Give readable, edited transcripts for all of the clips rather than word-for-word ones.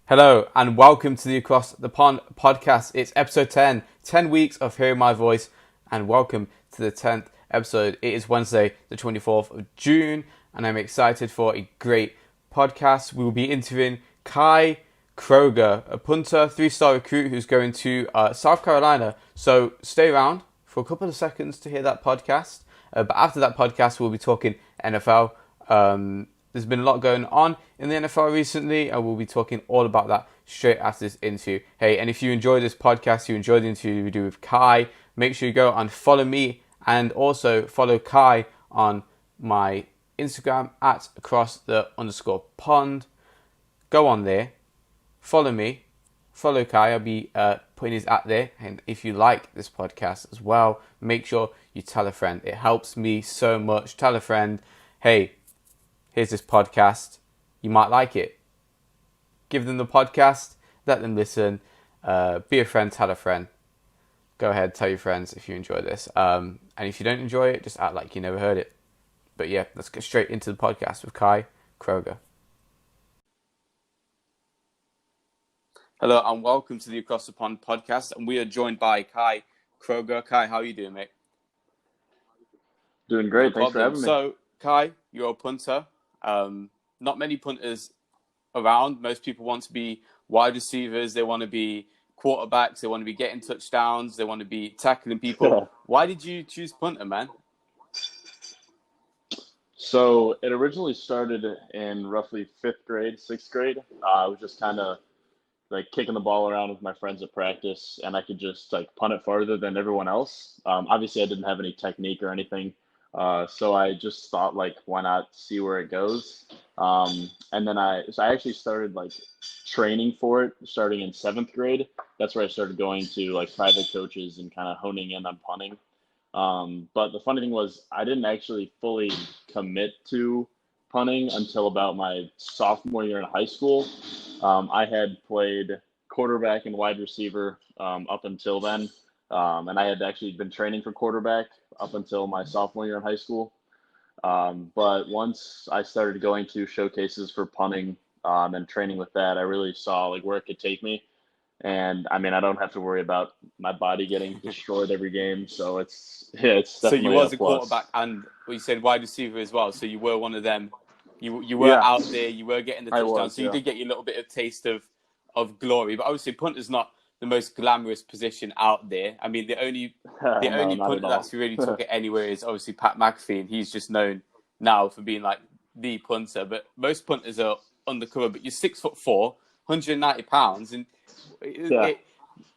Hello and welcome to the Across the Pond podcast. It's episode 10, 10 weeks of hearing my voice, and welcome to the 10th episode. It is Wednesday, the 24th of June, and I'm excited for a great podcast. We will be interviewing Kai Kroeger, a punter, 3-star recruit who's going to South Carolina. So stay around for a couple of seconds to hear that podcast. But after that podcast, we'll be talking NFL. There's been a lot going on in the NFL recently, and we'll be talking all about that straight after this interview. Hey, and if you enjoy this podcast, you enjoy the interview we do with Kai, make sure you go and follow me and also follow Kai on my Instagram at across_the_pond. Go on there, follow me, follow Kai. I'll be putting his at there. And if you like this podcast as well, make sure you tell a friend. It helps me so much. Tell a friend, hey, here's this podcast. You might like it. Give them the podcast. Let them listen. Be a friend. Tell a friend. Go ahead. Tell your friends if you enjoy this. And if you don't enjoy it, just act like you never heard it. But yeah, let's get straight into the podcast with Kai Kroeger. Hello and welcome to the Across the Pond podcast. And we are joined by Kai Kroeger. Kai, how are you doing, mate? Doing great. Thanks for having me. So, Kai, you're a punter. Not many punters around. Most people want to be wide receivers. They want to be quarterbacks. They want to be getting touchdowns. They want to be tackling people. Yeah. Why did you choose punter, man? So it originally started in roughly 5th grade, 6th grade. I was just kind of like kicking the ball around with my friends at practice, and I could just like punt it farther than everyone else. Obviously, I didn't have any technique or anything. So I just thought, like, why not see where it goes? And then I actually started like training for it starting in 7th grade. That's where I started going to like private coaches and kind of honing in on punting. But the funny thing was I didn't actually fully commit to punting until about my sophomore year in high school. I had played quarterback and wide receiver up until then. And I had actually been training for quarterback up until my sophomore year in high school. But once I started going to showcases for punting and training with that, I really saw like where it could take me. And I mean, I don't have to worry about my body getting destroyed every game. So it's definitely So you was a plus. quarterback and you said wide receiver as well. So you were one of them. You were out there. You were getting the touchdown. So you did get your little bit of taste of glory. But obviously, punter's not the most glamorous position out there. I mean, the only punter that's really took it anywhere is obviously Pat McAfee, and he's just known now for being like the punter. But most punters are undercover. But you're 6'4", 190 pounds, and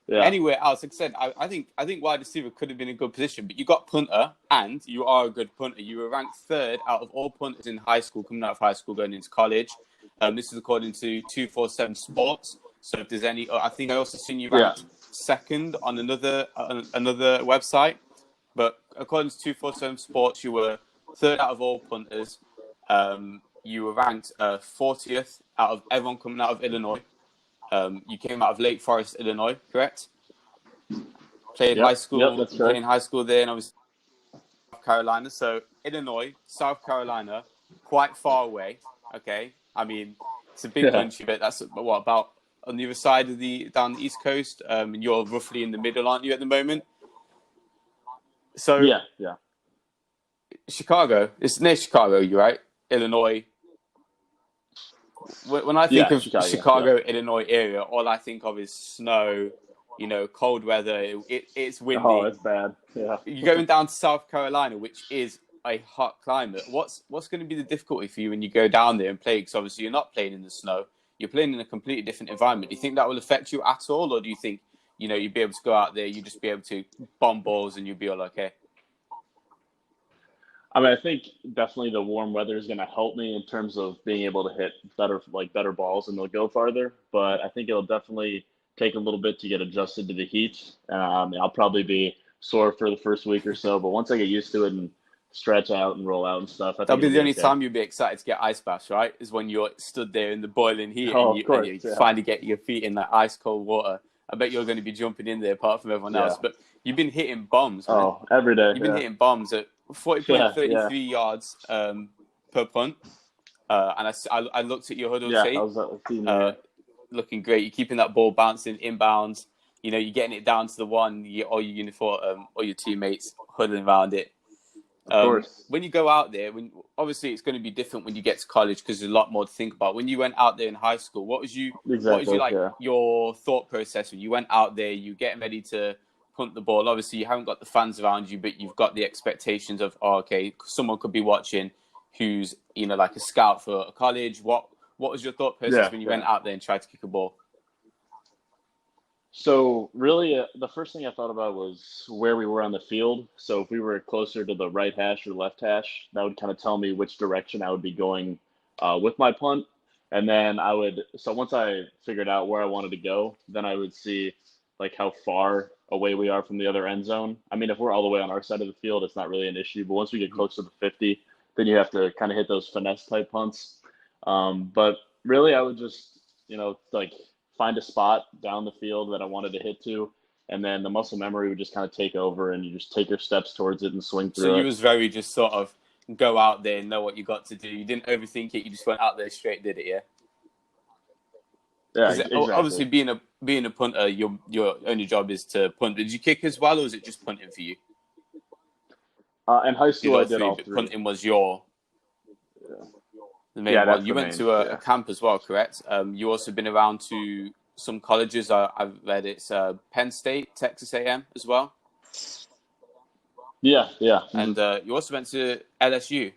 anywhere else, like I said, I think wide receiver could have been a good position. But you got punter, and you are a good punter. You were ranked 3rd out of all punters in high school, coming out of high school, going into college. This is according to 247 Sports. So if there's any, I think I also seen you ranked 2nd on another website. But according to 247 Sports, you were 3rd out of all punters. You were ranked 40th out of everyone coming out of Illinois. You came out of Lake Forest, Illinois, correct? Played high school, that's playing right. high school there, and I was South Carolina. So Illinois, South Carolina, quite far away. Okay, I mean it's a big country, but that's what about on the other side of down the East Coast. And you're roughly in the middle, aren't you, at the moment? So yeah. Chicago, it's near Chicago, you're right? Illinois. When I think of Chicago, Illinois area, all I think of is snow, cold weather. It's windy. Oh, it's bad. Yeah. You're going down to South Carolina, which is a hot climate. What's going to be the difficulty for you when you go down there and play? Because obviously you're not playing in the snow. You're playing in a completely different environment. Do you think that will affect you at all? Or do you think, you'd be able to go out there, you'd just be able to bomb balls and you'd be all okay? I mean, I think definitely the warm weather is going to help me in terms of being able to hit better balls and they'll go farther. But I think it'll definitely take a little bit to get adjusted to the heat. I'll probably be sore for the first week or so, but once I get used to it and stretch out and roll out and stuff, that'll be the only time you'll be excited to get ice baths, right? Is when you're stood there in the boiling heat and you finally get your feet in that ice cold water. I bet you're going to be jumping in there apart from everyone else. But you've been hitting bombs, man. Oh, every day. You've been hitting bombs at 40.33 yards per punt. And I looked at your huddle tape. looking great. You're keeping that ball bouncing inbounds. You're getting it down to the one. All your uniform, all your teammates huddling around it. Of course. When you go out there, obviously it's going to be different when you get to college because there's a lot more to think about. When you went out there in high school, what was Exactly, your thought process when you went out there? You getting ready to punt the ball. Obviously, you haven't got the fans around you, but you've got the expectations of, okay, someone could be watching who's like a scout for a college. What was your thought process when you went out there and tried to kick a ball? So really, the first thing I thought about was where we were on the field. So if we were closer to the right hash or left hash, that would kind of tell me which direction I would be going with my punt. And then so once I figured out where I wanted to go, then I would see like how far away we are from the other end zone. I mean, if we're all the way on our side of the field, it's not really an issue. But once we get close to the 50, then you have to kind of hit those finesse type punts. But really, I would just, like find a spot down the field that I wanted to hit to, and then the muscle memory would just kind of take over, and you just take your steps towards it and swing through it. So you was very just sort of go out there and know what you got to do. You didn't overthink it. You just went out there straight, did it, yeah? Yeah, exactly. Obviously, being a punter, your only job is to punt. Did you kick as well, or was it just punting for you? In high school, I did all three. Punting was the main one. You went to a camp as well, correct? You also been around to some colleges. I've read it's Penn State, Texas A&M as well. Yeah. And you also went to LSU.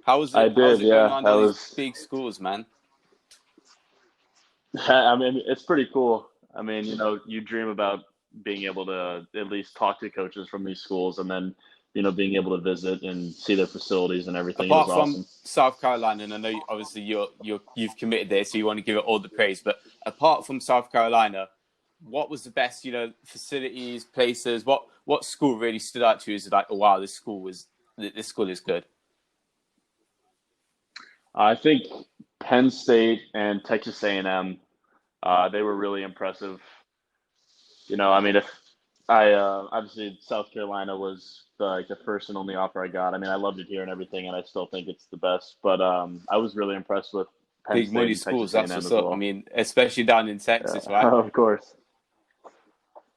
How was it? I did, how was it yeah. going on these big schools, man? I mean, it's pretty cool. I mean, you dream about being able to at least talk to coaches from these schools, and then being able to visit and see their facilities and everything. Apart was from awesome. South Carolina, and I know obviously you've committed there, so you want to give it all the praise. But apart from South Carolina, what was the best, facilities, places? What school really stood out to you? Is like, oh wow, this school is good. I think Penn State and Texas A&M, they were really impressive. I mean, if obviously South Carolina was the first and only offer I got. I mean, I loved it here and everything, and I still think it's the best. But I was really impressed with Penn Big State money and schools. Texas That's A&M what's up. well. I mean, especially down in Texas, right? Of course.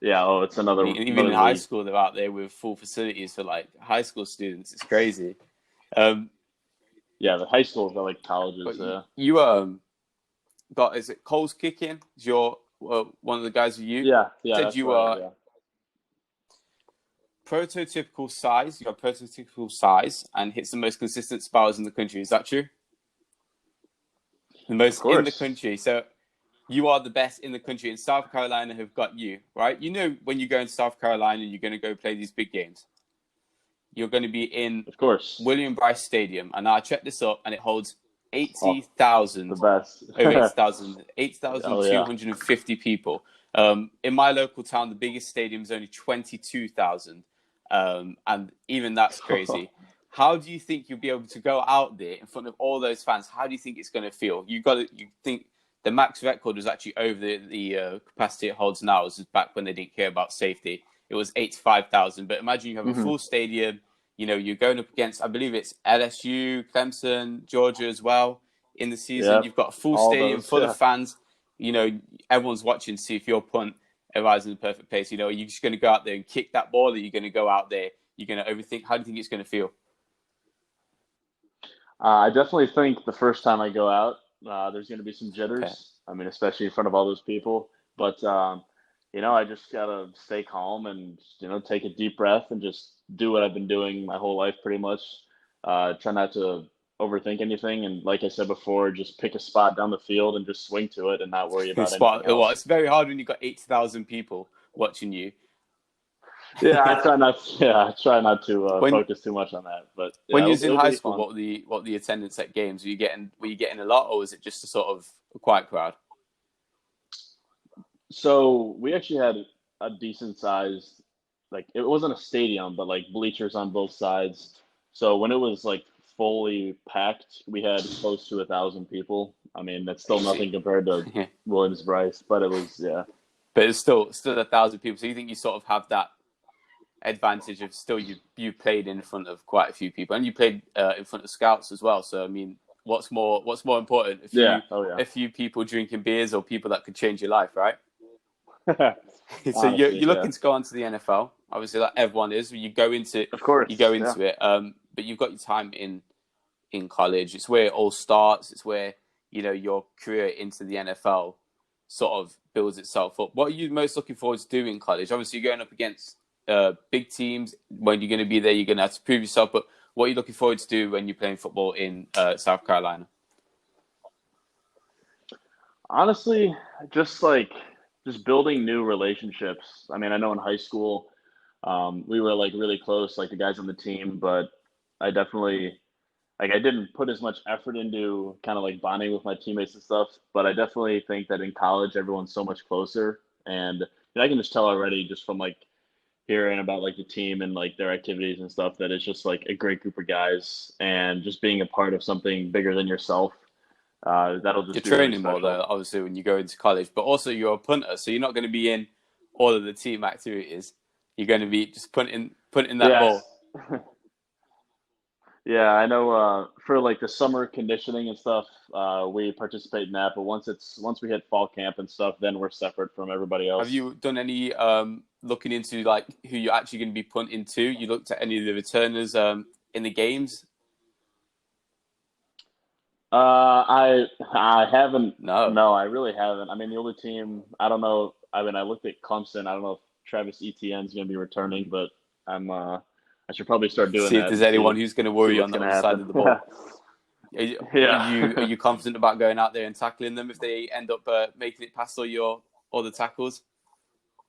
Yeah. Oh, it's another. Even in high school, they're out there with full facilities for like high school students. It's crazy. Yeah, the high schools are like colleges. You got, is it Cole's Kicking? Is your one of the guys with you? Yeah. Said you are prototypical size. You got prototypical size and hits the most consistent spirals in the country. Is that true? The most in the country. So you are the best in the country, and South Carolina have got you, right? When you go in South Carolina, you're going to go play these big games. You're going to be in, of course, William Bryce Stadium, and I checked this up, and it holds 80,000. The best. Over 8,250 people. In my local town, the biggest stadium is only 22,000, and even that's crazy. How do you think you'll be able to go out there in front of all those fans? How do you think it's going to feel? You think the max record was actually over the capacity it holds now. This is back when they didn't care about safety. It was 85,000. But imagine you have a full stadium. You're going up against, I believe it's LSU, Clemson, Georgia as well in the season. Yep. You've got a full stadium full of fans. Everyone's watching to see if your punt arrives in the perfect place. Are you just going to go out there and kick that ball, or are you going to go out there, you're going to overthink? How do you think it's going to feel? I definitely think the first time I go out, there's going to be some jitters. Okay. I mean, especially in front of all those people. But, I just got to stay calm and, take a deep breath and just do what I've been doing my whole life pretty much. Try not to overthink anything. And like I said before, just pick a spot down the fild and just swing to it and not worry about anything else. Well, it's very hard when you've got 80,000 people watching you. Yeah, I try not to focus too much on that. But when you was in high school, what were the attendance at games? Were you getting a lot, or was it just a sort of a quiet crowd? So we actually had a decent sized, like, it wasn't a stadium, but like bleachers on both sides. So when it was like fully packed, we had close to 1,000 people. I mean, that's still nothing compared to Williams Bryce, but it was, yeah. But it's still 1,000 people. So you think you sort of have that advantage of still you played in front of quite a few people, and you played in front of scouts as well. So I mean, what's more important? Yeah. Oh yeah. A few people drinking beers or people that could change your life, right? So Honestly, you're yeah. looking to go on to the NFL, obviously, like everyone is. You go into Of course. Yeah. it, but you've got your time in college. It's where it all starts. It's where your career into the NFL sort of builds itself up. What are you most looking forward to doing in college? Obviously, you're going up against big teams. When you're going to be there, you're going to have to prove yourself. But what are you looking forward to do when you're playing football in South Carolina? Honestly, just just building new relationships. I mean, I know in high school, we were like really close, like the guys on the team, but I definitely I didn't put as much effort into kind of like bonding with my teammates and stuff. But I definitely think that in college, everyone's so much closer, and I can just tell already just from like hearing about like the team and like their activities and stuff that it's just like a great group of guys, and just being a part of something bigger than yourself. That'll You're just be really training more special. though, obviously, when you go into college, but also you're a punter, so you're not going to be in all of the team activities. You're going to be just punting that Yes. ball. Yeah, I know for like the summer conditioning and stuff, we participate in that, but once we hit fall camp and stuff, then we're separate from everybody Have else. you done any looking into like who you're actually going to be punting to? You looked at any of the returners in the games? I haven't. No. No, I really haven't. I mean, the only team I don't know. I mean, I looked at Clemson. I don't know if Travis Etienne's going to be returning, but I should probably start doing See if that there's and anyone who's going to see worry you what's on the going to other side happen. of the ball. Are Yeah. you confident about going out there and tackling them if they end up making it past all the tackles?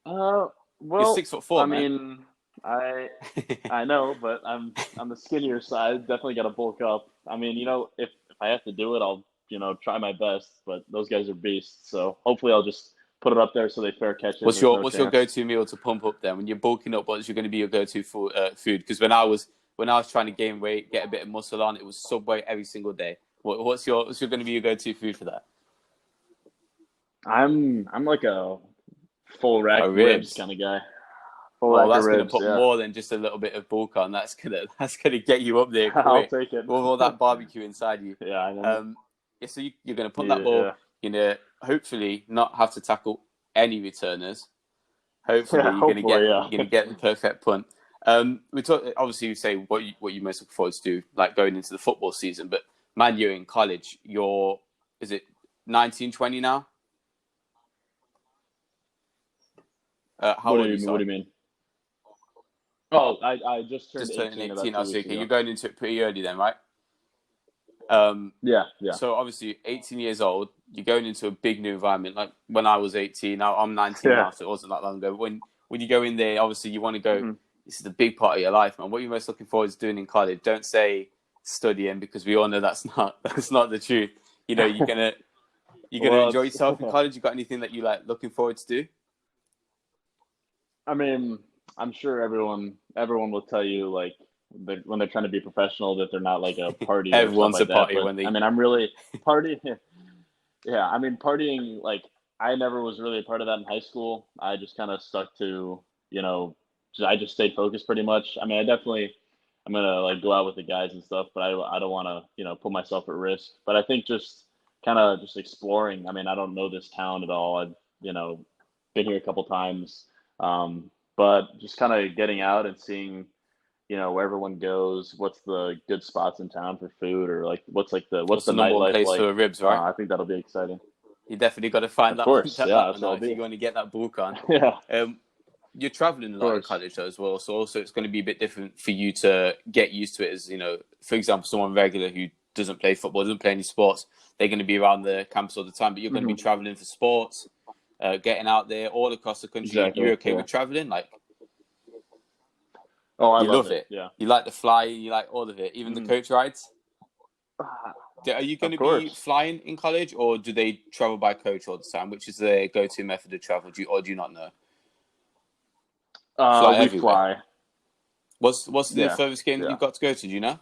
You're Well, 6'4", I man. mean, I know, but I'm on the skinnier side. Definitely got to bulk up. I mean, if I have to do it, I'll try my best. But those guys are beasts, so hopefully I'll just put it up there so they fair catch it. And there's no What's your chance. go-to meal to pump up then when you're bulking up? What's going to be your go-to food? Because when I was trying to gain weight, get a bit of muscle on, it was Subway every single day. What's going to be your go-to food for that? I'm like a full rack Oh, ribs ribs. kind of guy. Full Well, rack of that's going to ribs. put Yeah, more than just a little bit of bulk on. That's gonna get you up there I'll quick take it. with all that barbecue inside you. Yeah, I know. Um, yeah, so you're going to punt Need that it. ball. Yeah. You're going to hopefully not have to tackle any returners. Hopefully, Yeah. Hopefully, yeah. you're gonna get the perfect punt. We talk obviously you say what you most look forward to do, like going into the football season. But man, you're in college. Is it 19, 20 now? How What do old are you you? mean? What Sorry, do you mean? Oh, I just turned just turning 18 about 18 now. 2 So weeks okay, ago. you're going into it pretty early then, right? Um, Yeah. Yeah. so obviously 18 years old, you're going into a big new environment. Like when I was 18, now I'm 19 Yeah. now, so it wasn't that long ago. But when you go in there, obviously you want to go. hmm This is the big part of your life, man. What are you most looking forward to doing in college? Don't say studying because we all know that's not the truth. You're gonna Well, enjoy it's. yourself in college. You got anything that you like looking forward to do? I mean, I'm sure everyone will tell you like when they're trying to be professional that they're not like a party or stuff Everyone's a like that. party But when I they mean, I'm really party. Yeah, I mean, partying, like, I never was really a part of that in high school. I just kind of stuck to, you know, I just stayed focused pretty much. I mean, I'm gonna like go out with the guys and stuff, but I don't want to, put myself at risk. But I think just kind of just exploring. I mean, I don't know this town at all. I've, been here a couple times, but just kind of getting out and seeing, where everyone goes, what's the good spots in town for food, or like what's what's the the number one nightlife place like. for ribs, right? I think that'll be exciting. You definitely got to find Of that course, yeah, that that's one what out I'll if you be. want to get that bulk on. Yeah, Um, you're traveling a of lot in course. college though as well, so also it's going to be a bit different for you to get used to it. As for example, someone regular who doesn't play football, doesn't play any sports, they're going to be around the campus all the time. But you're going to be hmm traveling for sports, getting out there all across the country. Exactly. You're okay Yeah. with traveling? Like Oh, I you love love it. it. Yeah. You like the flying. You like all of it, even the hmm coach rides. Are you going Of to be course. flying in college, or do they travel by coach all the time? Which is their go-to method of travel? Do you not know? Fly We everywhere. fly. What's the Yeah. furthest game that Yeah. you've got to go to? Do you know?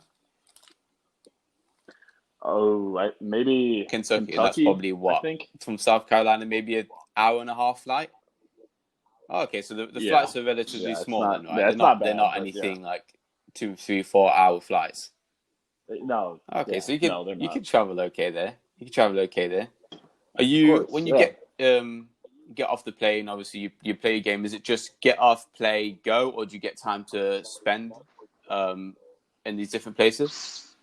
Oh, maybe Kentucky, and that's Kentucky. probably I what think. from South Carolina, maybe an hour and a half flight. Oh, okay, so the Yeah. flights are relatively Yeah. It's small then, not. right? Yeah, it's not They're bad, not but yeah. anything like 2, 3, 4 hour flights. No, Okay, yeah, so no, they're you not. can travel okay there. You can travel okay there. Are Of you course, when you yeah. get off the plane? Obviously, you play a game. Is it just get off, play, go, or do you get time to spend um, in these different places?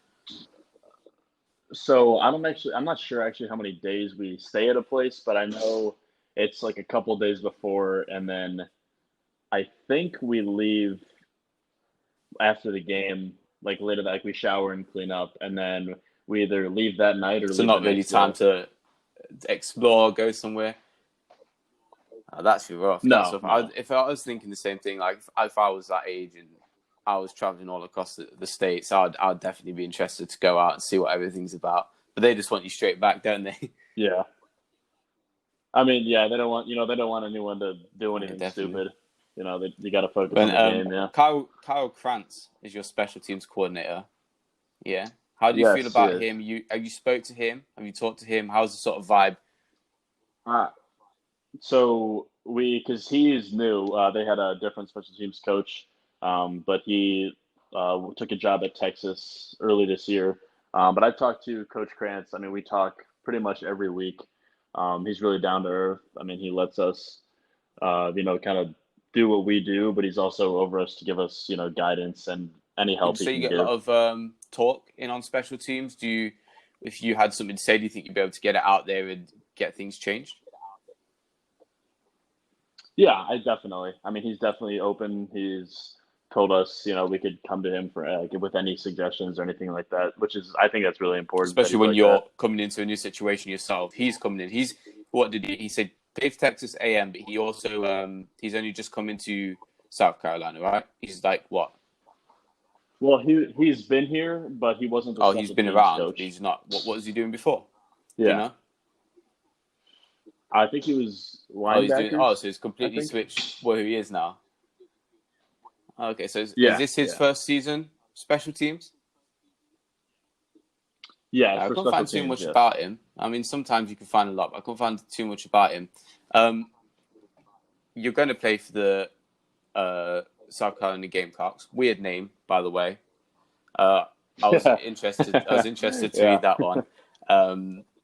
So I'm not sure actually how many days we stay at a place, but I know it's like a couple days before, and then I think we leave after the game, like later, like we shower and clean up, and then we either leave that night or So leave the not really next time day. to explore, go somewhere. That's rough. That's No, rough. no. If I was thinking the same thing, like if I was that age and I was traveling all across the states, I'd definitely be interested to go out and see what everything's about. But they just want you straight back, don't they? Yeah. I mean, yeah, they don't want anyone to do Yeah, anything definitely. stupid. You got to focus on When the game. Yeah. Kyle Krantz is your special teams coordinator, yeah. How do you feel Yes, he about is. him? Have you spoke to him? Have you talked to him? How's the sort of vibe? Uh, so because he is new, they had a different special teams coach, but he took a job at Texas early this year. But I've talked to Coach Krantz. I mean, we talk pretty much every week. He's really down to earth. I mean, he lets us, kind of do what we do, but he's also over us to give us, guidance and any Would you help he say you can get a give. lot of talk in on special teams? If you had something to say, do you think you'd be able to get it out there and get things changed? Yeah, I definitely. I mean, he's definitely open. He's told us, we could come to him for with any suggestions or anything like that, which is, I think that's really important that Especially he's when like that. you're coming into a new situation yourself. He's coming in. What did he said? Dave Texas AM, but he also he's only just come into South Carolina, right? He's like what? Well, he's been here, but he wasn't the Oh, he's special been teams around, but coach. he's not. What was he doing before? Do you Yeah, know? I think he was Oh, he's doing. Oh, linebackers. so he's I completely think. switched where he is now. Okay, so is Yeah, this his yeah, first season special teams? yeah. I For couldn't special find too teams, much yes. about him. I mean, sometimes you can find a lot, but I couldn't find too much about him. Um, you're going to play for the South Carolina Gamecocks. Weird name, by the way. Uh, I was Yeah, interested. I was interested to yeah. read that one.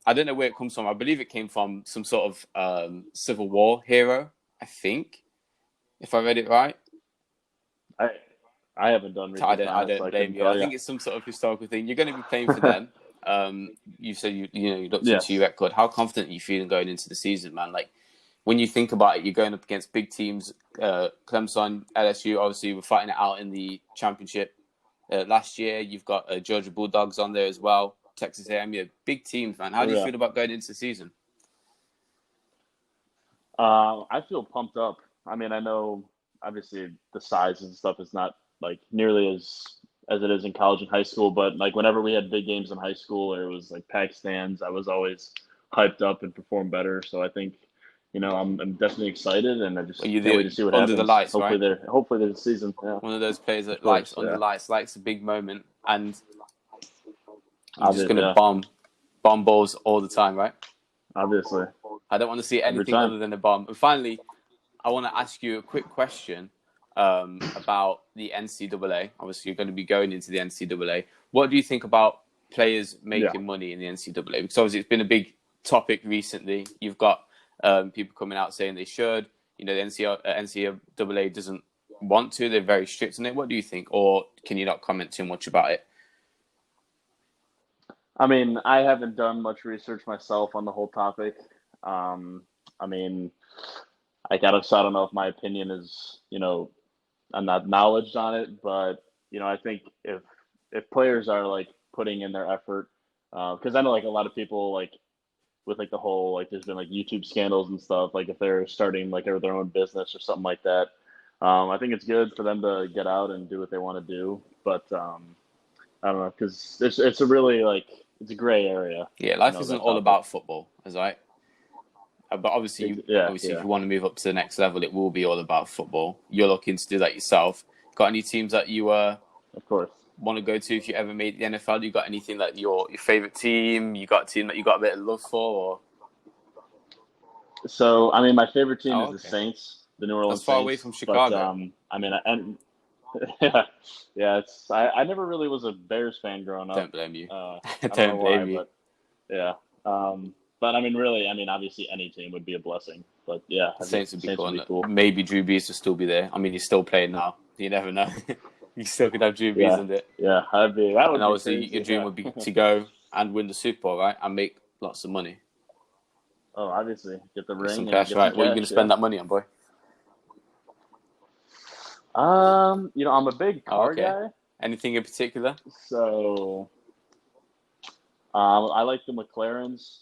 I don't know where it comes from. I believe it came from some sort of Civil War hero. I think, if I read it right. I I haven't done I research don't. on I it, so don't I blame couldn't you. I tell you. think it's some sort of historical thing. You're going to be playing for them. You said you looked into your Yes. record. How confident are you feeling going into the season, man? Like when you think about it, you're going up against big teams. Clemson, LSU. Obviously, we're fighting it out in the championship. Last year, you've got Georgia Bulldogs on there as well. Texas A&M, big teams, man. How Oh do you yeah. feel about going into the season? I feel pumped up. I mean, I know obviously the size and stuff is not like nearly as it is in college and high school, but like whenever we had big games in high school or it was like packed stands, I was always hyped up and performed better. So I think, I'm definitely excited and I Well, just you're can't wait to see what under the happens. lights, right? Hopefully there's a season. Yeah, One of those players of that likes course. under Yeah, lights, likes a big moment, and you're just obviously. going to Yeah, bomb balls all the time, right? obviously I don't want to see every anything time. other than a bomb. And finally, I want to ask you a quick question about the NCAA. Obviously, you're going to be going into the NCAA. What do you think about players Yeah. making money in the NCAA? Because obviously, it's been a big topic recently. You've got people coming out saying they should. The NCAA doesn't want to. They're very strict on it. What do you think? Or can you not comment too much about it? I mean, I haven't done much research myself on the whole topic. Um, I mean, so I don't know if my opinion is, I'm not knowledge on it, but I think if players are like putting in their effort, because I know like a lot of people like with like the whole like there's been like YouTube scandals and stuff. Like if they're starting like their own business or something like that, I think it's good for them to get out and do what they want to do. But I don't know because it's a really like it's a gray area, Yeah, life isn't that all topic. about football, is right? But Yeah, obviously, if yeah, you want to move up to the next level, it will be all about football. You're looking to do that yourself. Got any teams that you of course. want to go to if you ever made the NFL? You got anything like your favorite team? You got a team that you got a bit of love for? Or So I mean, my favorite team oh, is the okay, Saints, the New that's Orleans far away Saints. from But Chicago. I mean, and Yeah. I never really was a Bears fan growing up. Don't blame you. I don't know Don't why, blame you. but yeah. But I mean, really, I mean, obviously, any team would be a blessing. But yeah, The I think Saints would be Saints cool. would be And cool. maybe Drew Brees will still be there. I mean, he's still playing now. You never know. You still could have Drew Brees Yeah, in it. yeah, that And would be obviously, your crazy. dream Yeah. would be to go and win the Super Bowl, right? And make lots of money. Oh, obviously, get the Get some ring and cash, get some right? What are you going to cash. Yeah. spend that money on, boy? I'm a big Oh, car okay. guy, Anything in particular? so I like the McLarens.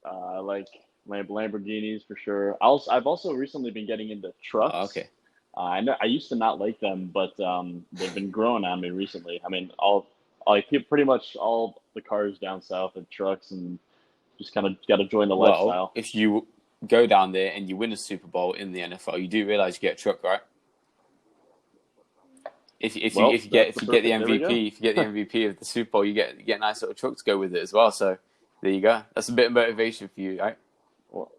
I like Lamborghinis for sure. I've also recently been getting into Oh, trucks. okay. I know I used to not like them, but they've been growing on me recently. I mean, all like pretty much all the cars down south are trucks, and just kind of got to join the Well, lifestyle. if you go down there and you win a Super Bowl in the NFL, you do realize you get a truck, right? Well, that's If the you get the perfect. There we go. MVP, if you get the MVP of the Super Bowl, you get a nice little truck to go with it as well. So there you go. That's a bit of motivation for you, right? Well,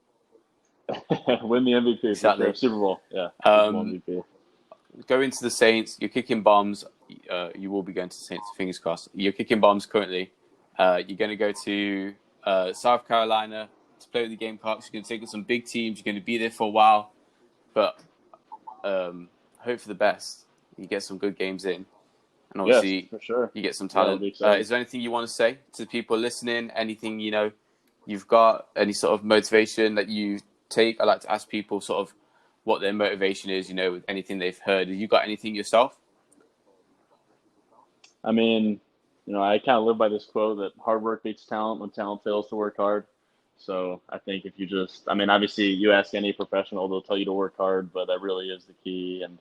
win the MVP for sure. Exactly. Super Bowl, yeah, Super Bowl Um, MVP. Go into the Saints. You're kicking bombs. You will be going to the Saints. Fingers crossed. You're kicking bombs currently. You're going to go to South Carolina to play with the Gamecocks. You're going to take on some big teams. You're going to be there for a while, but hope for the best. You get some good games in, and Yes, obviously for sure. you get some Yeah, it'll talent. be exciting. Is there anything you want to say to the people listening? Anything you've got? Any sort of motivation that you take? I like to ask people sort of what their motivation is. With anything they've heard. Have you got anything yourself? I mean, I kind of live by this quote that hard work beats talent when talent fails to work hard. So I think if you I mean, obviously, you ask any professional, they'll tell you to work hard, but that really is the key. And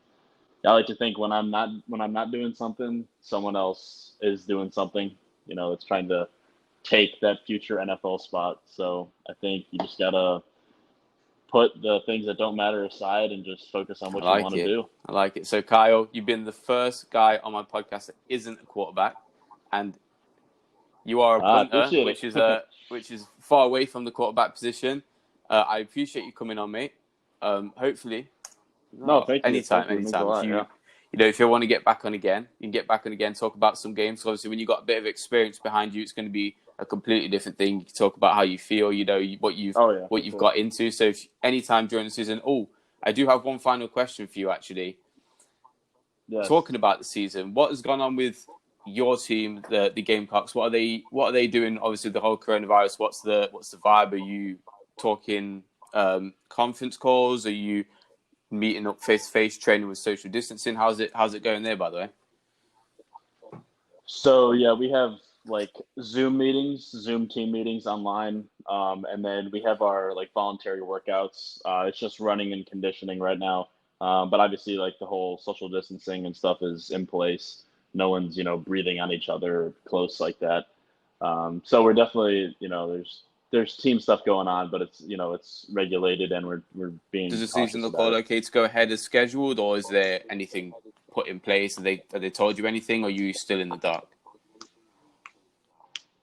I like to think when I'm not doing something, someone else is doing something. That's trying to take that future NFL spot. So I think you just gotta put the things that don't matter aside and just focus on I what you like want to it. do. I like it. So Kyle, you've been the first guy on my podcast that isn't a quarterback, and you are a I punter, appreciate it. which is far away from the quarterback position. I appreciate you coming on, mate. Hopefully, No, thank you. Thank anytime, you. It means a anytime. lot. Yeah. If you want to get back on again, you can get back on again. Talk about some games. So obviously, when you got a bit of experience behind you, it's going to be a completely different thing. You can talk about how you feel. What Oh yeah, what for you've sure. got into. So if anytime during the season. Oh, I do have one final question for you, actually. Yes. Talking about the season, what has gone on with your team, the Gamecocks? What are they doing? Obviously, the whole coronavirus. What's the vibe? Are you talking conference calls? Are you meeting up face to face, training with social distancing? How's it going there? By the way, So yeah, we have like Zoom team meetings online, and then we have our like voluntary workouts. It's just running and conditioning right now, but obviously like the whole social distancing and stuff is in place. No one's breathing on each other close like that. So we're definitely there's team stuff going on, but it's regulated and we're does being the season cautious look about all it. okay to go ahead as scheduled, or is there anything put in place? Have they told you anything, or are you still in the dark?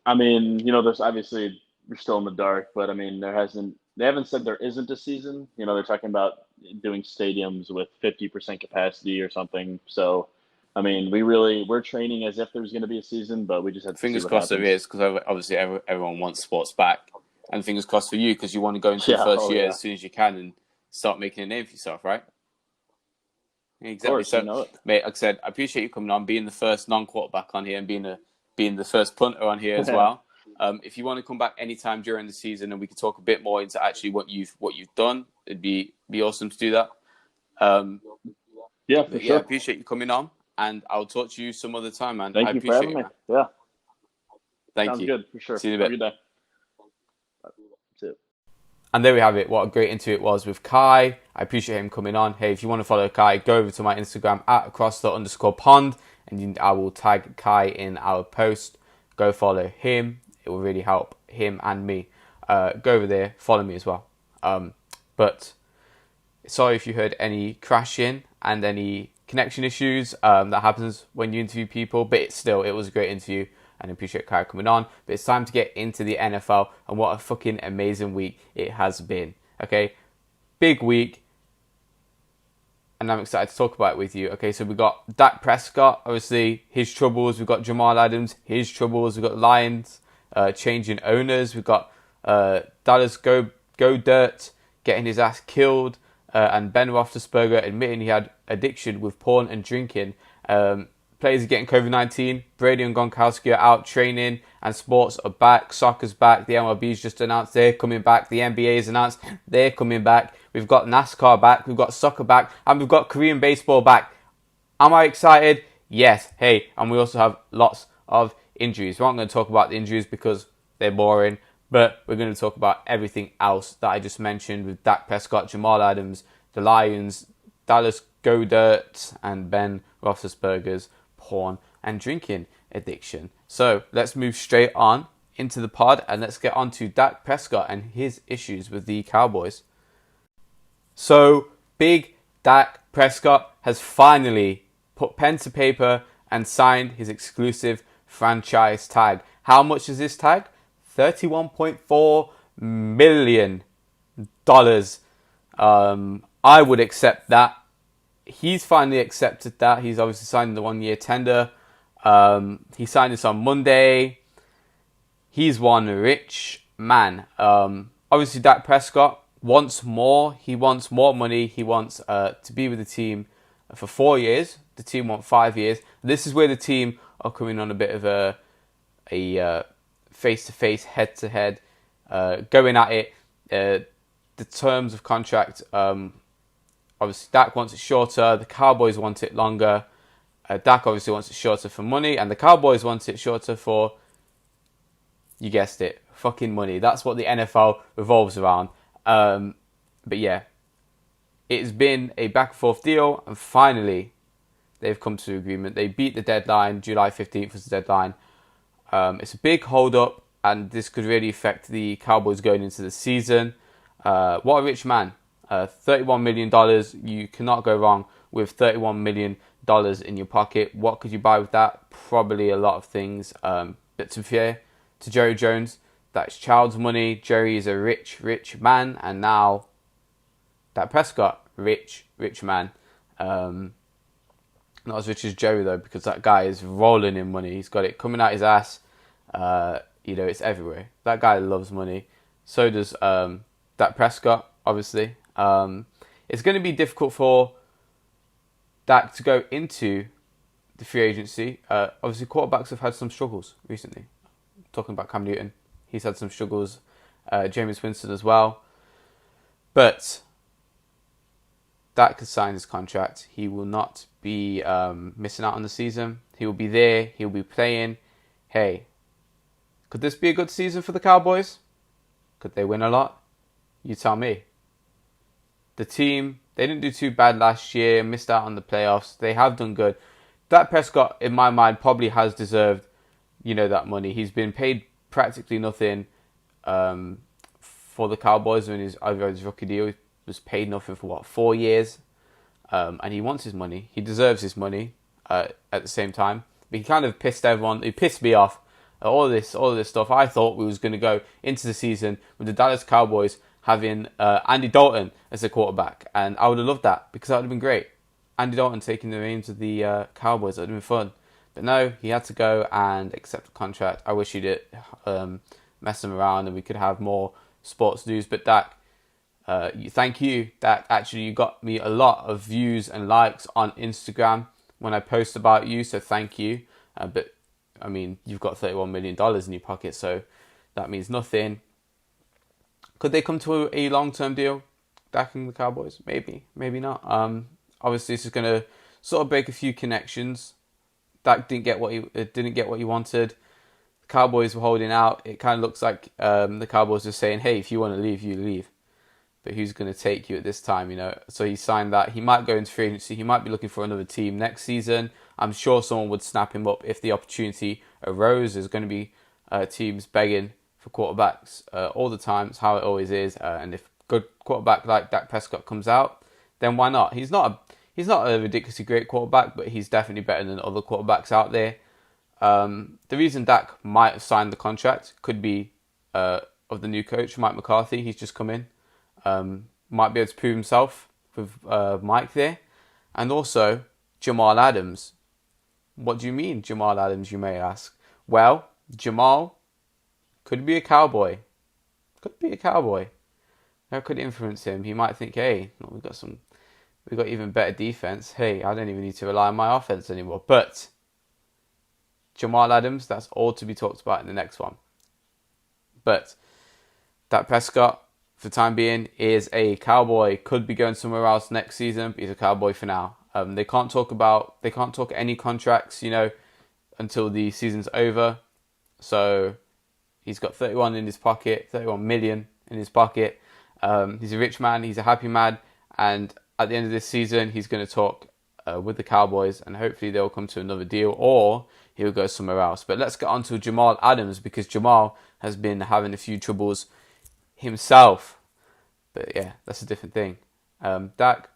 I mean, there's obviously we're still in the dark, but I mean, they haven't said there isn't a season. They're talking about doing stadiums with 50% capacity or something. So, I mean, we're training as if there's going to be a season, but we just have to see Fingers what crossed there happens. is, because obviously everyone wants sports back, and fingers crossed for you because you want to go into the Yeah, first oh year yeah, as soon as you can and start making a name for yourself, right? of Exactly. course, you So, know it. mate, like I said, I appreciate you coming on, being the first non-quarterback on here, and being the first punter on here as well. If you want to come back anytime during the season, and we can talk a bit more into actually what you've done, it'd be awesome to do that. Yeah, for But yeah, I sure. appreciate you coming on, and I'll talk to you some other time, man. I Thank you for appreciate having it, me. man. Yeah, Thank sounds you. good for sure. See you in a Have a bit. good day. That's it. And there we have it. What a great interview it was with Kai. I appreciate him coming on. Hey, if you want to follow Kai, go over to my Instagram at across_pond, and I will tag Kai in our post. Go follow him. It will really help him and me. Go over there, follow me as well. But sorry if you heard any crashing and any connection issues that happens when you interview people, but it was a great interview, and I appreciate Kai coming on. But it's time to get into the NFL, and what a fucking amazing week it has been. Okay, big week. and I'm excited to talk about it with you. Okay, so we got Dak Prescott, obviously his troubles. We've got Jamal Adams, his troubles. We've got Lions changing owners. We've got Dallas Go Dirt getting his ass killed, and Ben Roethlisberger admitting he had addiction with porn and drinking. Players are getting COVID-19. Brady and Gronkowski are out training, and sports are back. Soccer's back. The MLB's just announced they're coming back. The NBA's announced they're coming back. We've got NASCAR back. We've got soccer back, and we've got Korean baseball back. Am I excited? Yes. Hey, and we also have lots of injuries. We're not going to talk about the injuries because they're boring, but we're going to talk about everything else that I just mentioned with Dak Prescott, Jamal Adams, the Lions, Dallas Go Dirt, and Ben Roethlisberger's porn and drinking addiction. So let's move straight on into the pod and let's get on to Dak Prescott and his issues with the Cowboys. So big Dak Prescott has finally put pen to paper and signed his exclusive franchise tag. How much is this tag? $31.4 million. I would accept that. He's finally accepted that. He's obviously signed the 1-year tender. He signed this on Monday. He's one rich man. Obviously, Dak Prescott wants more. He wants more money. He wants to be with the team for 4 years. The team want 5 years. This is where the team are coming on a bit of a face-to-face, head-to-head, going at it. The terms of contract, obviously Dak wants it shorter, the Cowboys want it longer. Dak obviously wants it shorter for money, and the Cowboys want it shorter for, you guessed it, fucking money. That's what the NFL revolves around. But yeah, it's been a back and forth deal, and finally they've come to an agreement. They beat the deadline. July 15th was the deadline. It's a big hold up, and this could really affect the Cowboys going into the season. What a rich man. $31 million. You cannot go wrong with $31 million in your pocket. What could you buy with that? Probably a lot of things. But to be fair to Jerry Jones, that's child's money. Jerry is a rich man. And now Dak Prescott, rich man. Not as rich as Jerry though, because that guy is rolling in money. He's got it coming out his ass. It's everywhere. That guy loves money. So does Dak Prescott, obviously. It's going to be difficult for Dak to go into the free agency. Obviously, quarterbacks have had some struggles recently. Talking about Cam Newton, he's had some struggles. Jameis Winston as well. But Dak has signed his contract. He will not be missing out on the season. He will be there. He'll be playing. Hey, could this be a good season for the Cowboys? Could they win a lot? You tell me. The team, they didn't do too bad last year, missed out on the playoffs. They have done good. Dak Prescott, in my mind, probably has deserved, that money. He's been paid practically nothing for the Cowboys when his rookie deal. He was paid nothing for, 4 years? And he wants his money. He deserves his money at the same time. But he kind of pissed everyone. He pissed me off. All of this stuff. I thought we was going to go into the season with the Dallas Cowboys having Andy Dalton as a quarterback, and I would have loved that because that would have been great. Andy Dalton taking the reins of the Cowboys, that would have been fun. But no, he had to go and accept the contract. I wish he did mess him around and we could have more sports news. But Dak, thank you, Dak. Actually, you got me a lot of views and likes on Instagram when I post about you, so thank you. But I mean, you've got $31 million in your pocket, so that means nothing. Could they come to a long-term deal, Dak and the Cowboys? Maybe, maybe not. Obviously, this is going to sort of break a few connections. Dak didn't get what he wanted. The Cowboys were holding out. It kind of looks like the Cowboys are saying, "Hey, if you want to leave, you leave." But who's going to take you at this time? So he signed that. He might go into free agency. He might be looking for another team next season. I'm sure someone would snap him up if the opportunity arose. There's going to be teams begging for quarterbacks all the time. It's how it always is. And if good quarterback like Dak Prescott comes out, then why not? He's not a ridiculously great quarterback, but he's definitely better than other quarterbacks out there. The reason Dak might have signed the contract could be of the new coach, Mike McCarthy. He's just come in. Might be able to prove himself with Mike there. And also, Jamal Adams. What do you mean, Jamal Adams, you may ask? Well, Jamal could be a Cowboy. Could be a Cowboy. That could influence him. He might think, hey, we've got even better defense. Hey, I don't even need to rely on my offense anymore. But Jamal Adams, that's all to be talked about in the next one. But Dak Prescott, for the time being, is a Cowboy. Could be going somewhere else next season, but he's a Cowboy for now. They can't talk any contracts, until the season's over. So he's got 31 in his pocket, 31 million in his pocket. He's a rich man. He's a happy man. And at the end of this season, he's going to talk with the Cowboys, and hopefully they'll come to another deal, or he'll go somewhere else. But let's get on to Jamal Adams, because Jamal has been having a few troubles himself. But yeah, that's a different thing. Dak,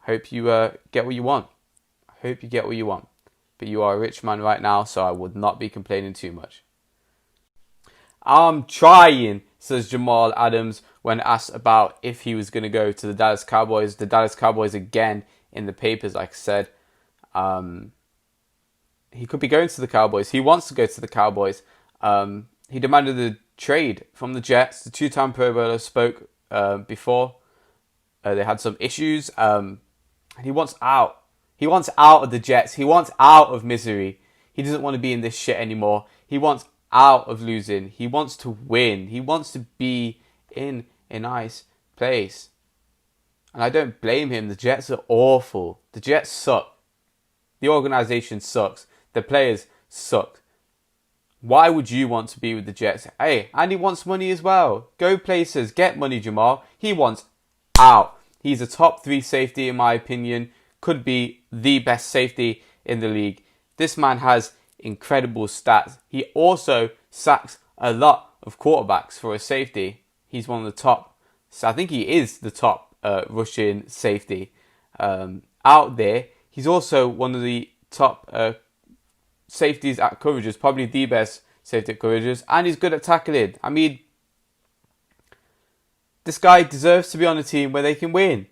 hope you get what you want. But you are a rich man right now, so I would not be complaining too much. I'm trying, says Jamal Adams when asked about if he was going to go to the Dallas Cowboys. The Dallas Cowboys, again, in the papers, like I said, he could be going to the Cowboys. He wants to go to the Cowboys. He demanded a trade from the Jets. The two-time Pro Bowler spoke before. They had some issues. And he wants out. He wants out of the Jets. He wants out of misery. He doesn't want to be in this shit anymore. He wants out of losing. He wants to win. He wants to be in a nice place. And I don't blame him. The Jets are awful. The Jets suck. The organization sucks. The players suck. Why would you want to be with the Jets? Hey, and he wants money as well. Go places. Get money, Jamal. He wants out. He's a top 3 safety, in my opinion. Could be the best safety in the league. This man has incredible stats. He also sacks a lot of quarterbacks for a safety. He's one of the top. So I think he is the top rushing safety out there. He's also one of the top safeties at coverages, probably the best safety at coverages, and he's good at tackling. I mean, this guy deserves to be on a team where they can win.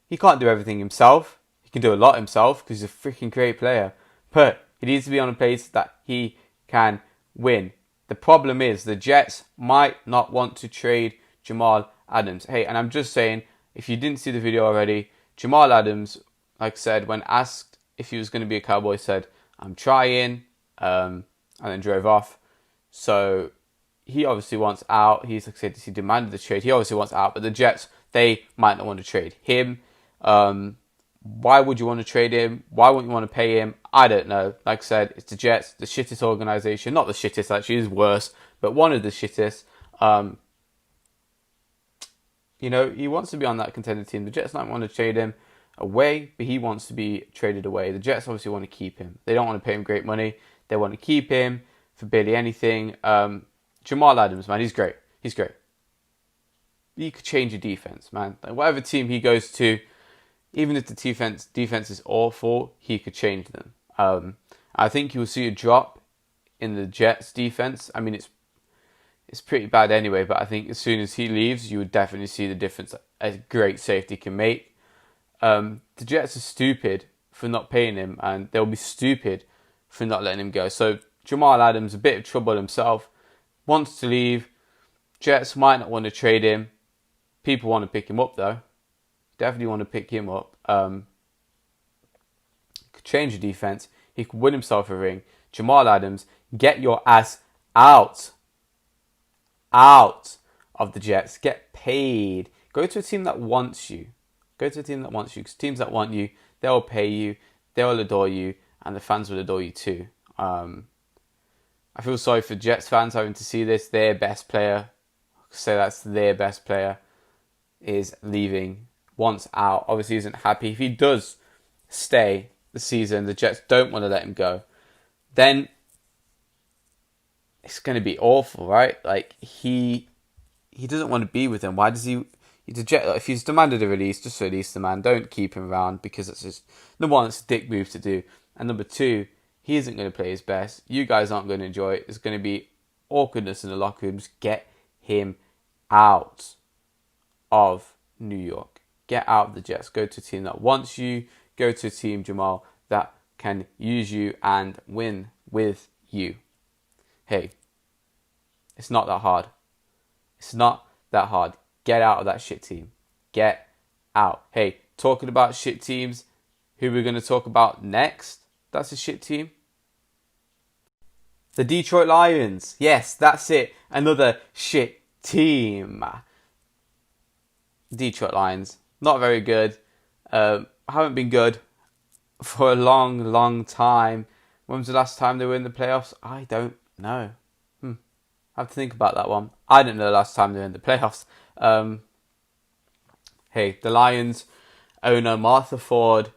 He can't do everything himself. He can do a lot himself because he's a freaking great player. But he needs to be on a place that he can win. The problem is the Jets might not want to trade Jamal Adams. Hey, and I'm just saying, if you didn't see the video already, Jamal Adams, like I said, when asked if he was going to be a Cowboy, said, I'm trying, and then drove off. So he obviously wants out. He's, like I said, he demanded the trade. He obviously wants out, but the Jets, they might not want to trade him. Why would you want to trade him? Why wouldn't you want to pay him? I don't know. Like I said, it's the Jets, the shittest organization. Not the shittest, actually, is worse, but one of the shittest. He wants to be on that contender team. The Jets don't want to trade him away, but he wants to be traded away. The Jets obviously want to keep him. They don't want to pay him great money. They want to keep him for barely anything. Jamal Adams, man, he's great. He's great. He could change your defense, man. Like, whatever team he goes to, even if the defense is awful, he could change them. I think you will see a drop in the Jets defense. I mean, it's pretty bad anyway, but I think as soon as he leaves, you would definitely see the difference a great safety can make. The Jets are stupid for not paying him, and they'll be stupid for not letting him go. So Jamal Adams, a bit of trouble himself, wants to leave. Jets might not want to trade him. People want to pick him up, though. Definitely want to pick him up. Could change the defense. He could win himself a ring. Jamal Adams, get your ass out of the Jets. Get paid. Go to a team that wants you. Because teams that want you, they'll pay you, they'll adore you, and the fans will adore you too. I feel sorry for Jets fans having to see this. Their best player, that's their best player, is leaving, wants out, obviously isn't happy. If he does stay the season, the Jets don't want to let him go, then it's going to be awful, right? Like, he doesn't want to be with them. Why does he... If he's demanded a release, just release the man. Don't keep him around, because it's just, number one, it's a dick move to do. And number two, he isn't going to play his best. You guys aren't going to enjoy it. There's going to be awkwardness in the locker rooms. Get him out of New York. Get out of the Jets. Go to a team that wants you. Go to a team, Jamal, that can use you and win with you. Hey, it's not that hard. It's not that hard. Get out of that shit team. Get out. Hey, talking about shit teams, who we're going to talk about next, that's a shit team. The Detroit Lions. Yes, that's it. Another shit team. Detroit Lions. Not very good. Haven't been good for a long, long time. When was the last time they were in the playoffs? I don't know. I have to think about that one. I don't know the last time they were in the playoffs. Hey, the Lions owner Martha Ford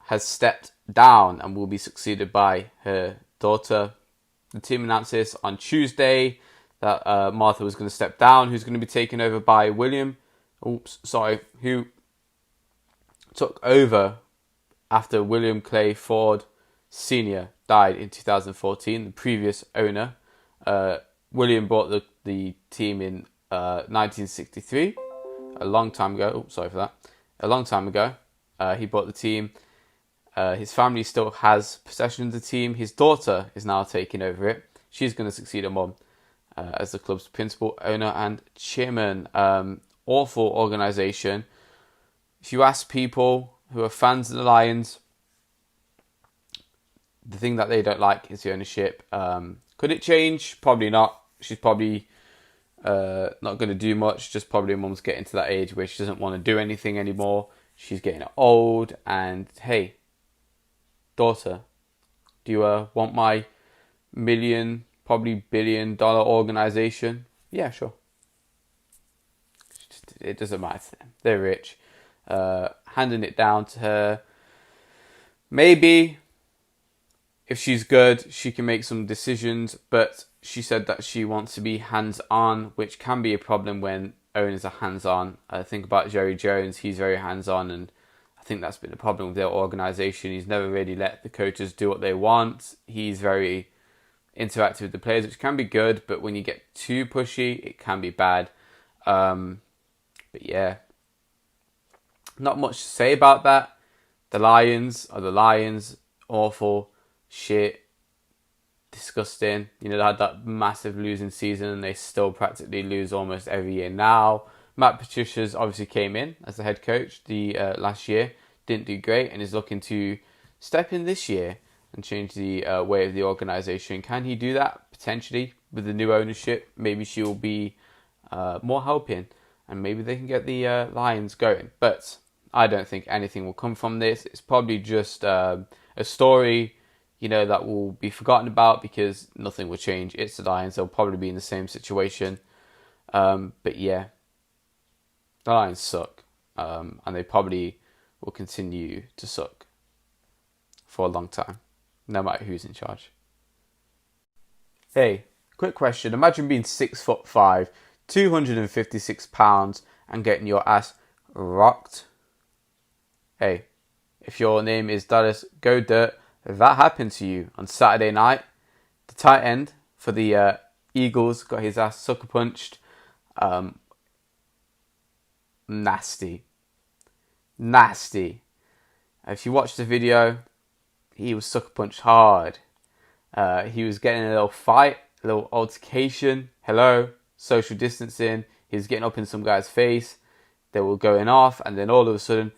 has stepped down and will be succeeded by her daughter. The team announced this on Tuesday that Martha was going to step down, who's going to be taken over by William. Who took over after William Clay Ford Sr. died in 2014, the previous owner. William bought the team in 1963, a long time ago. A long time ago. He bought the team. His family still has possession of the team. His daughter is now taking over it. She's going to succeed her mum as the club's principal owner and chairman. Awful organisation. If you ask people who are fans of the Lions, the thing that they don't like is the ownership. Could it change? Probably not. She's probably not going to do much. Just probably mum's getting to that age where she doesn't want to do anything anymore. She's getting old. And hey, daughter, do you want my million, probably $billion organisation? Yeah, sure. It doesn't matter to them. They're rich. Handing it down to her. Maybe if she's good, she can make some decisions, but she said that she wants to be hands-on, which can be a problem when owners are hands-on. Think about Jerry Jones. He's very hands-on, and I think that's been a problem with their organisation. He's never really let the coaches do what they want. He's very interactive with the players, which can be good, but when you get too pushy, it can be bad. But yeah, not much to say about that. The Lions are the Lions. Awful, shit, disgusting. You know, they had that massive losing season and they still practically lose almost every year now. Matt Patricia's obviously came in as the head coach the last year. Didn't do great and is looking to step in this year and change the way of the organisation. Can he do that? Potentially. With the new ownership, maybe she will be more helping. And maybe they can get the Lions going. But I don't think anything will come from this. It's probably just a story, that will be forgotten about because nothing will change. It's the Lions. They'll probably be in the same situation. But yeah, the Lions suck. And they probably will continue to suck for a long time, no matter who's in charge. Hey, quick question. Imagine being 6'5", 256 pounds and getting your ass rocked. Hey, if your name is Dallas Go Dirt, that happened to you on Saturday night. The tight end for the Eagles got his ass sucker punched. Nasty. If you watch the video, he was sucker punched hard. He was getting a little fight, a little altercation. Hello. Social distancing. He was getting up in some guy's face. They were going off, and then all of a sudden,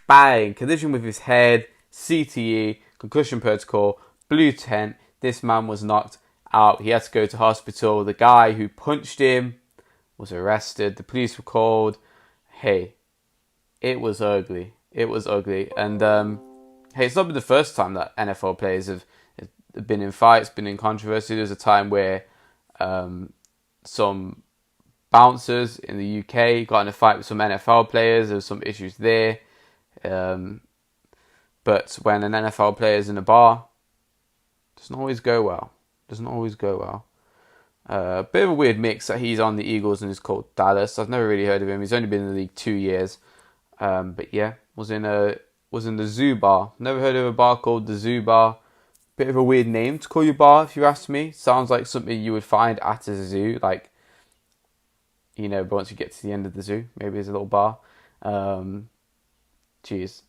bang! Collision with his head. CTE, concussion protocol, blue tent. This man was knocked out. He had to go to hospital. The guy who punched him was arrested. The police were called. Hey, it was ugly. And hey, it's not been the first time that NFL players have been in fights, been in controversy. There was a time where some bouncers in the UK got in a fight with some NFL players. There was some issues there. But when an NFL player is in a bar, it doesn't always go well. Bit of a weird mix that he's on the Eagles and is called Dallas. I've never really heard of him. He's only been in the league 2 years. But yeah, was in the Zoo Bar. Never heard of a bar called the Zoo Bar. Bit of a weird name to call your bar, if you ask me. Sounds like something you would find at a zoo, but once you get to the end of the zoo, maybe there's a little bar. Jeez,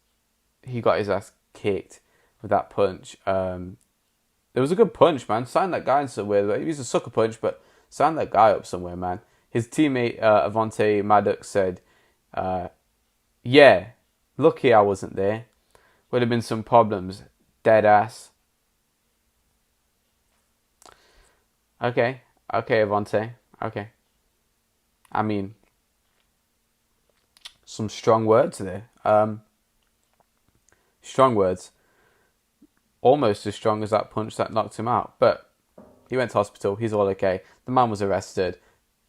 he got his ass kicked with that punch. It was a good punch, man. Sign that guy in somewhere. He was a sucker punch, but sign that guy up somewhere, man. His teammate Avante Maddox said, "Yeah, lucky I wasn't there. Would have been some problems. Dead ass." Okay, Avante. Okay. I mean, some strong words there. Strong words. Almost as strong as that punch that knocked him out. But he went to hospital. He's all okay. The man was arrested.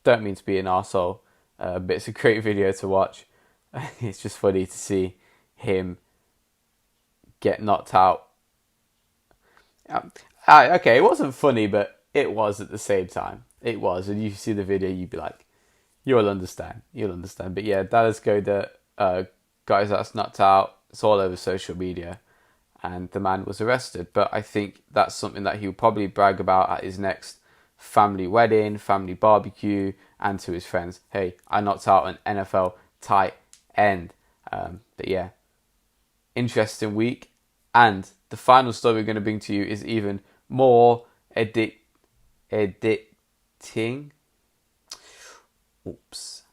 Don't mean to be an arsehole, but it's a great video to watch. It's just funny to see him get knocked out. Okay, it wasn't funny, but it was at the same time. It was. And you see the video, you'd be like, you'll understand. But yeah, Dallas Goddard, guys that's knocked out. It's all over social media. And the man was arrested. But I think that's something that he'll probably brag about at his next family wedding, family barbecue, and to his friends. Hey, I knocked out an NFL tight end. But yeah, interesting week. And the final story we're going to bring to you is even more addicting. Oops.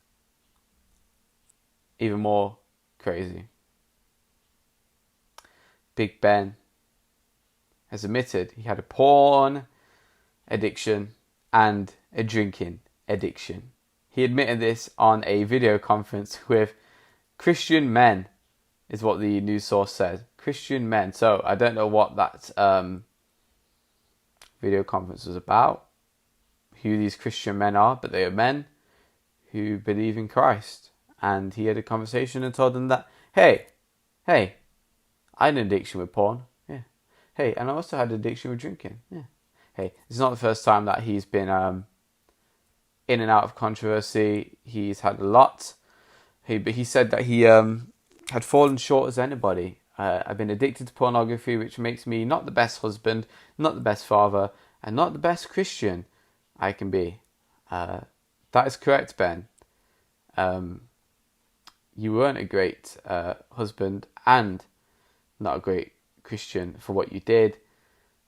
Even more crazy. Big Ben has admitted he had a porn addiction and a drinking addiction. He admitted this on a video conference with Christian men, is what the news source said. Christian men. So I don't know what that video conference was about, who these Christian men are, but they are men who believe in Christ. And he had a conversation and told them that, hey, I had an addiction with porn. Yeah. Hey, and I also had an addiction with drinking. Yeah. Hey, it's not the first time that he's been in and out of controversy. He's had a lot. But he said that he had fallen short as anybody. I've been addicted to pornography, which makes me not the best husband, not the best father, and not the best Christian I can be. That is correct, Ben. You weren't a great husband and not a great Christian for what you did.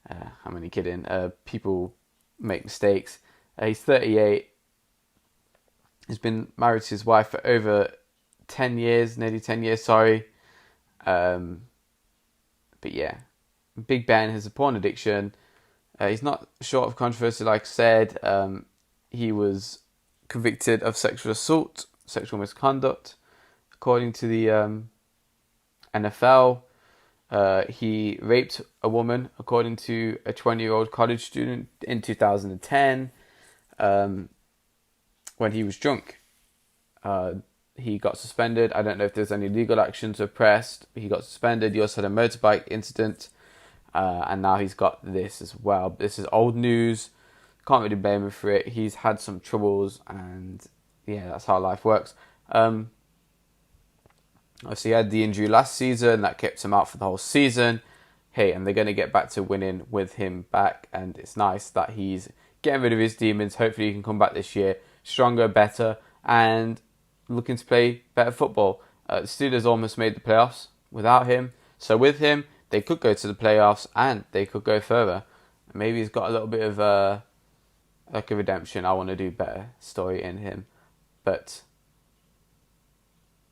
I'm only kidding. People make mistakes. He's 38. He's been married to his wife for over 10 years, nearly 10 years, sorry. But yeah, Big Ben has a porn addiction. He's not short of controversy, like I said. He was convicted of sexual assault, sexual misconduct, according to the NFL. He raped a woman, according to a 20-year-old college student in 2010, when he was drunk. He got suspended. I don't know if there's any legal actions or pressed. He got suspended. He also had a motorbike incident, and now he's got this as well. This is old news. Can't really blame him for it. He's had some troubles, and yeah, that's how life works. Obviously, he had the injury last season that kept him out for the whole season. Hey, and they're going to get back to winning with him back, and it's nice that he's getting rid of his demons. Hopefully, he can come back this year stronger, better, and looking to play better football. The Steelers almost made the playoffs without him, so with him, they could go to the playoffs and they could go further. Maybe he's got a little bit of like a redemption. I want to do better story in him, but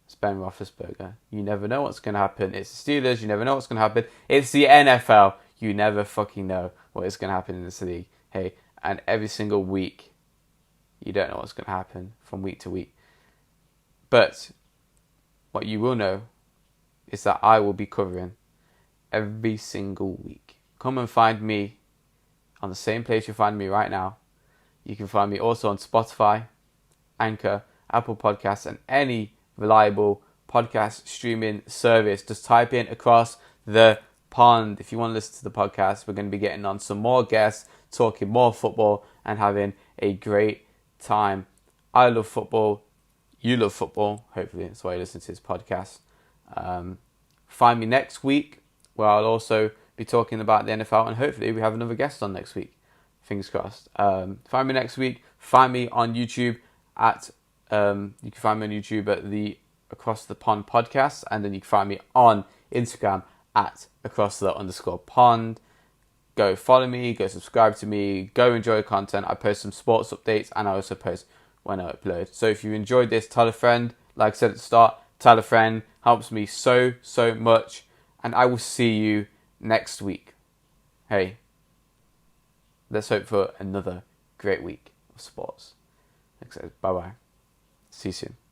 it's Ben Roethlisberger. You never know what's going to happen. It's the Steelers. You never know what's going to happen. It's the NFL. You never fucking know what is going to happen in this league. Hey, and every single week, you don't know what's going to happen from week to week. But what you will know is that I will be covering every single week. Come and find me on the same place you find me right now. You can find me also on Spotify, Anchor, Apple Podcasts, and any reliable podcast streaming service. Just type in Across the Pond. If you want to listen to the podcast, we're going to be getting on some more guests, talking more football, and having a great time. I love football. You love football. Hopefully that's why you listen to this podcast. Find me next week, where I'll also be talking about the NFL, and hopefully we have another guest on next week. Fingers crossed. Find me next week. Find me on YouTube at you can find me on YouTube at the Across the Pond Podcast, and then you can find me on Instagram at across_the_pond. Go follow me, go subscribe to me, go enjoy content. I post some sports updates, and I also post when I upload. So if you enjoyed this, tell a friend. Like I said at the start, tell a friend. Helps me so much. And I will see you next week. Hey, let's hope for another great week of sports. Bye bye. See you soon.